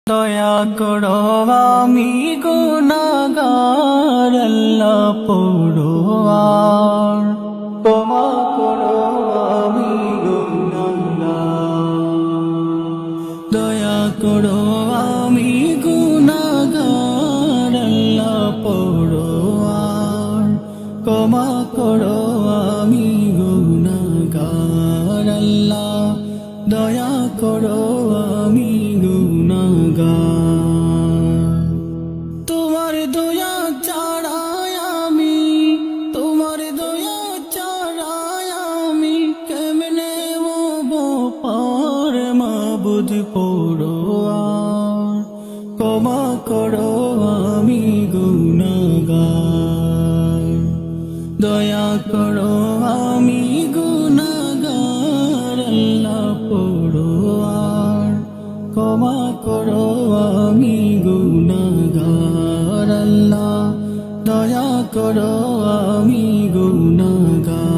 দয়া করো আমি গুনাহগার আল্লাহ পরোয়ার ক্ষমা করো আমি গুনাহগার দয়া করো আমি গুনাহগার আল্লাহ পরোয়ার ক্ষমা করো আমি গুনাহগার আল্লাহ দয়া করো আমি গুনাহগার তোমার দয়া ছাড়াই আমি তোমার দয়া ছাড়াই আমি কেমনে হবো পার মাবুদ পরোয়ার ক্ষমা করো আমি গুনাহগার দয়া করো আমি গুনাহগার আল্লাহ পরোয়ার ক্ষমা করো আমি গুনাহগার আল্লাহ দয়া করো আমি গুনাহগার